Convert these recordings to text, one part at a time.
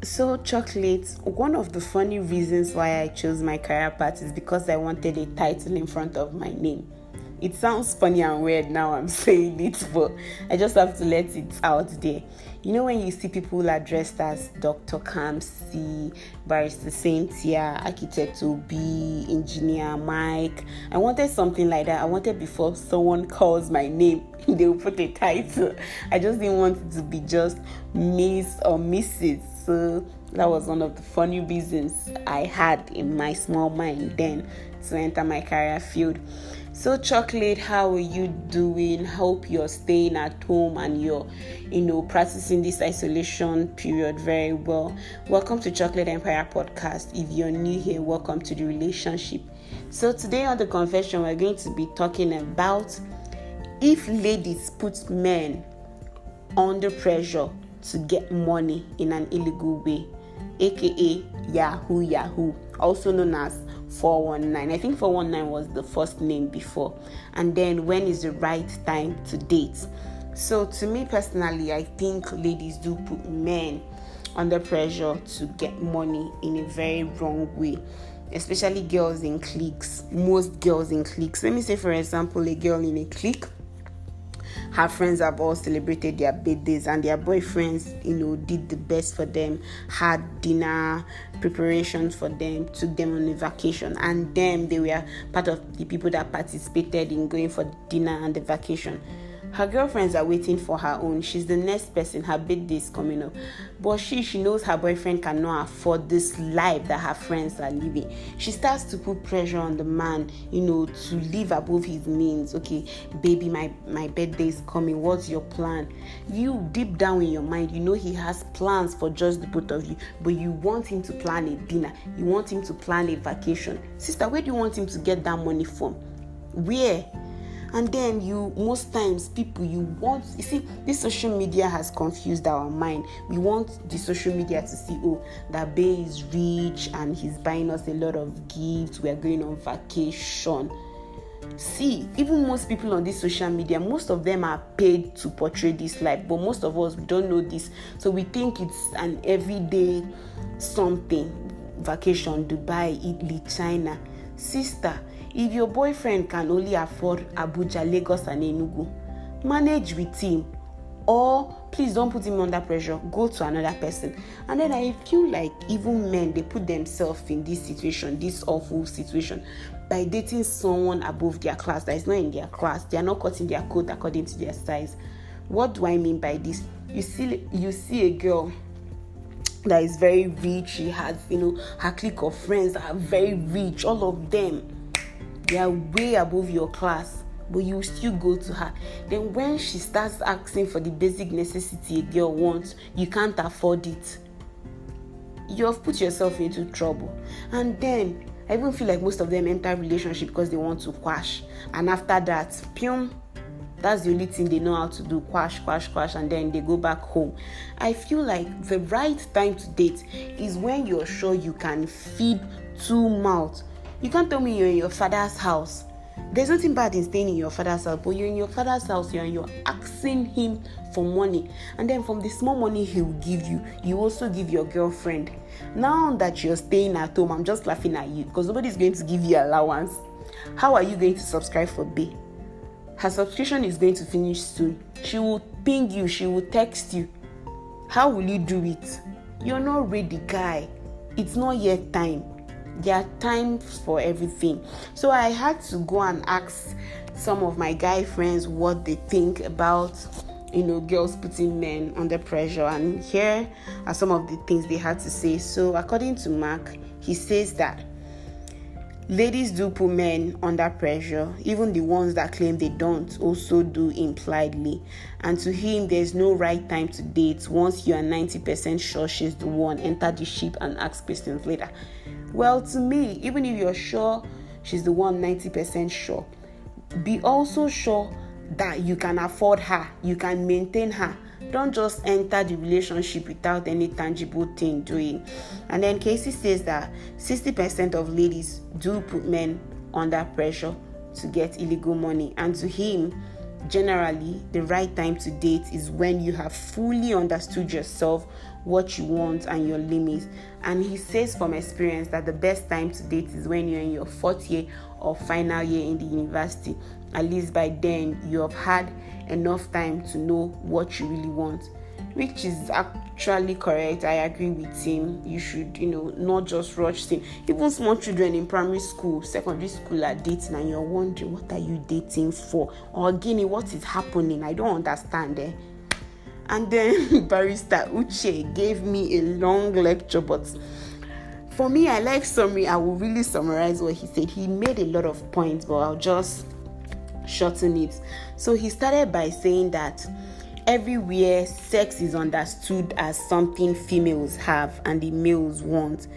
So, chocolate, one of the funny reasons why I chose my career path is because I wanted a title in front of my name. It sounds funny and weird now I'm saying it, but I just have to let it out there. You know, when you see people addressed as Dr. Kamsi, Barrister Cynthia, Architect Obi, Engineer Mike, I wanted something like that. I wanted before someone calls my name, they will put a title. I just didn't want it to be just Miss or Mrs. So that was one of the funny reasons I had in my small mind then to enter my career field. So, Chocolate, how are you doing? Hope you're staying at home and you're, practicing this isolation period very well. Welcome to Chocolate Empire Podcast. If you're new here, welcome to the relationship. So today on the confession, we're going to be talking about if ladies put men under pressure to get money in an illegal way, aka Yahoo, also known as 419. I think 419 was the first name before. And then when is the right time to date? So to me personally, I think ladies do put men under pressure to get money in a very wrong way, especially girls in cliques. Most girls in cliques. Let me say, for example, a girl in a clique, her friends have all celebrated their birthdays and their boyfriends, did the best for them, had dinner preparations for them, took them on a vacation, and then they were part of the people that participated in going for dinner and the vacation. Her girlfriends are waiting for her own. She's the next person. Her birthday is coming up. But she knows her boyfriend cannot afford this life that her friends are living. She starts to put pressure on the man, to live above his means. Okay, baby, my birthday is coming. What's your plan? You, deep down in your mind, he has plans for just the both of you. But you want him to plan a dinner. You want him to plan a vacation. Sister, where do you want him to get that money from? Where? And then most times this social media has confused our mind. We want the social media to see, that Bae is rich and he's buying us a lot of gifts. We are going on vacation. See, even most people on this social media, most of them are paid to portray this life, but most of us, we don't know this. So we think it's an everyday something. Vacation, Dubai, Italy, China. Sister, if your boyfriend can only afford Abuja, Lagos, and Enugu, manage with him. Or please don't put him under pressure. Go to another person. And then I feel like even men, they put themselves in this situation, this awful situation, by dating someone above their class that is not in their class. They are not cutting their coat according to their size. What do I mean by this? You see a girl that is very rich. She has, her clique of friends that are very rich. All of them, they are way above your class, but you still go to her. Then when she starts asking for the basic necessity a girl wants, you can't afford it. You have put yourself into trouble. And then I even feel like most of them enter relationship because they want to quash. And after that, that's the only thing they know how to do, quash, and then they go back home. I feel like the right time to date is when you're sure you can feed two mouths. You can't tell me you're in your father's house. There's nothing bad in staying in your father's house, but you're in your father's house and you're asking him for money. And then from the small money he will give you, you also give your girlfriend. Now that you're staying at home, I'm just laughing at you because nobody's going to give you allowance. How are you going to subscribe for Bae? Her subscription is going to finish soon. She will ping you, she will text you. How will you do it? You're not ready, guy. It's not yet time. There are times for everything. So I had to go and ask some of my guy friends what they think about, girls putting men under pressure. And here are some of the things they had to say. So according to Mark, he says that ladies do put men under pressure. Even the ones that claim they don't also do impliedly. And to him, there's no right time to date. Once you are 90% sure she's the one, enter the ship and ask questions later. Well, to me, even if you're sure she's the one, 90% sure, be also sure that you can afford her, you can maintain her. Don't just enter the relationship without any tangible thing doing. And then Casey says that 60% of ladies do put men under pressure to get illegal money. And to him, generally, the right time to date is when you have fully understood yourself, what you want, and your limits. And he says from experience that the best time to date is when you're in your 4th year or final year in the university. At least by then, you have had enough time to know what you really want, which is actually correct. I agree with him. You should, not just rush things. Even small children in primary school, secondary school are dating, and you're wondering, what are you dating for? Or again, what is happening? I don't understand. And then Barrister Uche gave me a long lecture, but for me, I like summary. I will really summarize what he said. He made a lot of points, but I'll just shorten it. So he started by saying that everywhere sex is understood as something females have and the males want,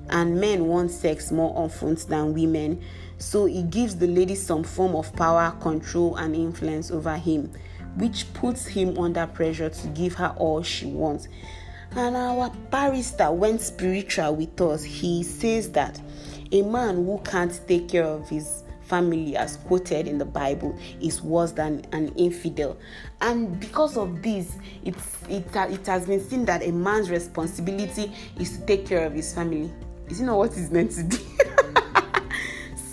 and men want sex more often than women. So it gives the lady some form of power, control, and influence over him, which puts him under pressure to give her all she wants. And our barrister went spiritual with us. He says that a man who can't take care of his family, as quoted in the Bible, is worse than an infidel. And because of this, it has been seen that a man's responsibility is to take care of his family. Is it not what he's meant to do?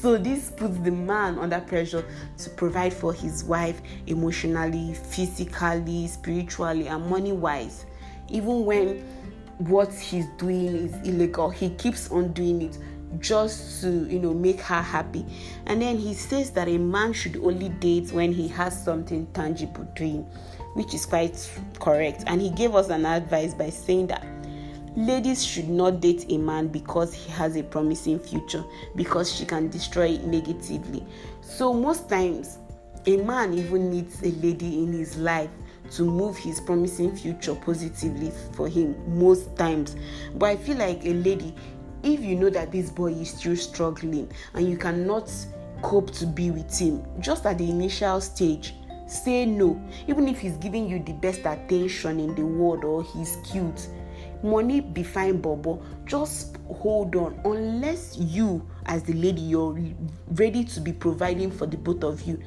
So this puts the man under pressure to provide for his wife emotionally, physically, spiritually, and money-wise. Even when what he's doing is illegal, he keeps on doing it just to make her happy. And then he says that a man should only date when he has something tangible doing, which is quite correct. And he gave us an advice by saying that ladies should not date a man because he has a promising future, because she can destroy it negatively. So most times a man even needs a lady in his life to move his promising future positively for him most times. But I feel like a lady, if you know that this boy is still struggling and you cannot cope to be with him, just at the initial stage, say no. Even if he's giving you the best attention in the world or he's cute, money be fine, bobo, just hold on. Unless you as the lady, you're ready to be providing for the both of you,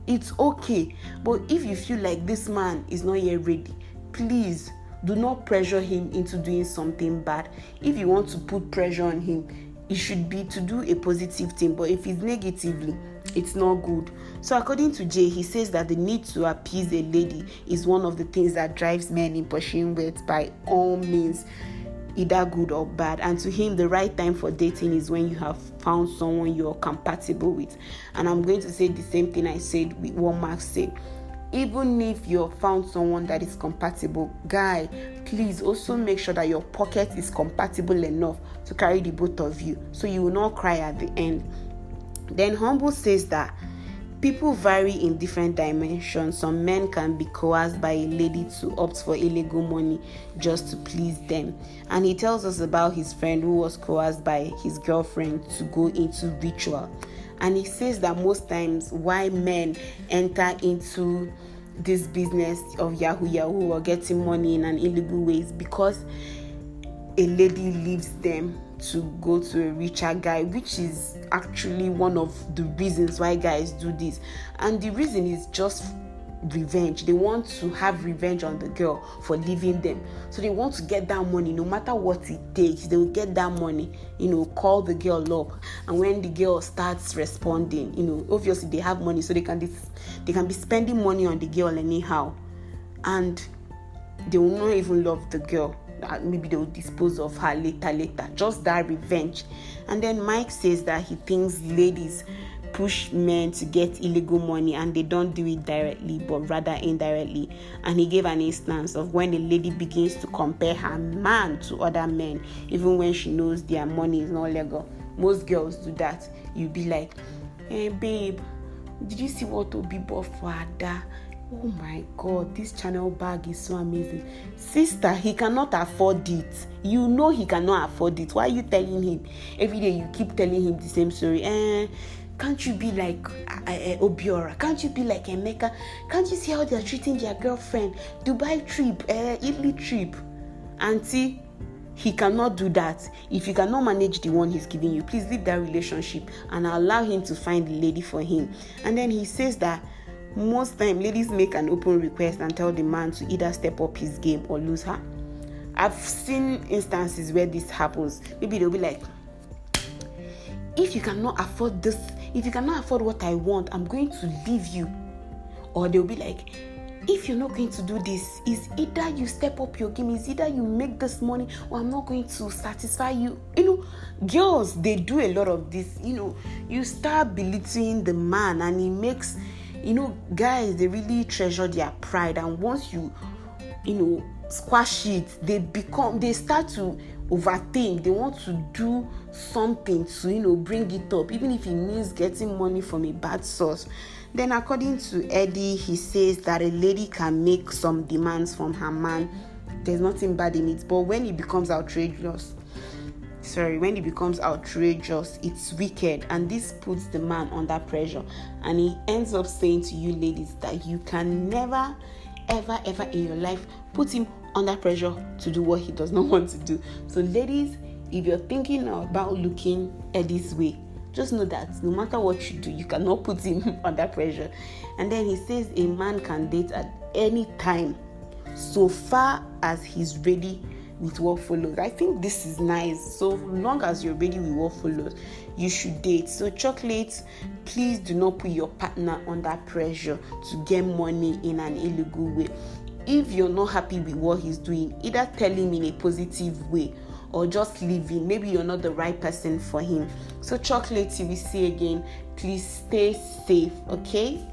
it's okay. But if you feel like this man is not yet ready, please do not pressure him into doing something bad. If you want to put pressure on him, it should be to do a positive thing. But if it's negatively, it's not good. So according to Jay, he says that the need to appease a lady is one of the things that drives men in pursuing wealth by all means, either good or bad. And to him, the right time for dating is when you have found someone you're compatible with. And I'm going to say the same thing I said with what Max said. Even if you've found someone that is compatible, guy, please also make sure that your pocket is compatible enough to carry the both of you, so you will not cry at the end. Then Humble says that people vary in different dimensions. Some men can be coerced by a lady to opt for illegal money just to please them. And he tells us about his friend who was coerced by his girlfriend to go into ritual. And he says that most times why men enter into this business of yahoo or getting money in an illegal way is because a lady leaves them to go to a richer guy, which is actually one of the reasons why guys do this. And the reason is just revenge. They want to have revenge on the girl for leaving them. So they want to get that money no matter what it takes. They will get that money, call the girl up. And when the girl starts responding, obviously they have money, so they can be spending money on the girl anyhow. And they will not even love the girl. Maybe they will dispose of her later. Just that revenge. And then Mike says that he thinks ladies push men to get illegal money and they don't do it directly but rather indirectly. And he gave an instance of when a lady begins to compare her man to other men even when she knows their money is not legal. Most girls do that. You'll be like, hey babe, did you see what Obi bought for Ada? Oh my God, this Chanel bag is so amazing. Sister, he cannot afford it. You know he cannot afford it. Why are you telling him? Every day you keep telling him the same story. Can't you be like Obiora? Can't you be like Emeka? Can't you see how they are treating their girlfriend? Dubai trip, Italy trip. Auntie, he cannot do that. If you cannot manage the one he's giving you, please leave that relationship and allow him to find the lady for him. And then he says that Most time, ladies make an open request and tell the man to either step up his game or lose her. I've seen instances where this happens. Maybe they'll be like, if you cannot afford this, if you cannot afford what I want, I'm going to leave you. Or they'll be like, if you're not going to do this, is either you step up your game, is either you make this money, or I'm not going to satisfy you. Girls, they do a lot of this. You start belittling the man, and it makes, guys, they really treasure their pride. And once you squash it, they start to overthink. They want to do something to, bring it up, even if it means getting money from a bad source. Then according to Eddie, he says that a lady can make some demands from her man. There's nothing bad in it. But when it becomes outrageous, it's wicked. And this puts the man under pressure. And he ends up saying to you ladies that you can never, ever, ever in your life put him under pressure to do what he does not want to do. So ladies, if you're thinking about looking Eddie's way, just know that no matter what you do, you cannot put him under pressure. And then he says a man can date at any time, so far as he's ready with what follows. I think this is nice. So long as you're ready with what follows, you should date. So chocolates, please do not put your partner under pressure to get money in an illegal way. If you're not happy with what he's doing, either tell him in a positive way or just leave him. Maybe you're not the right person for him. So chocolates, if we see again, please stay safe, okay?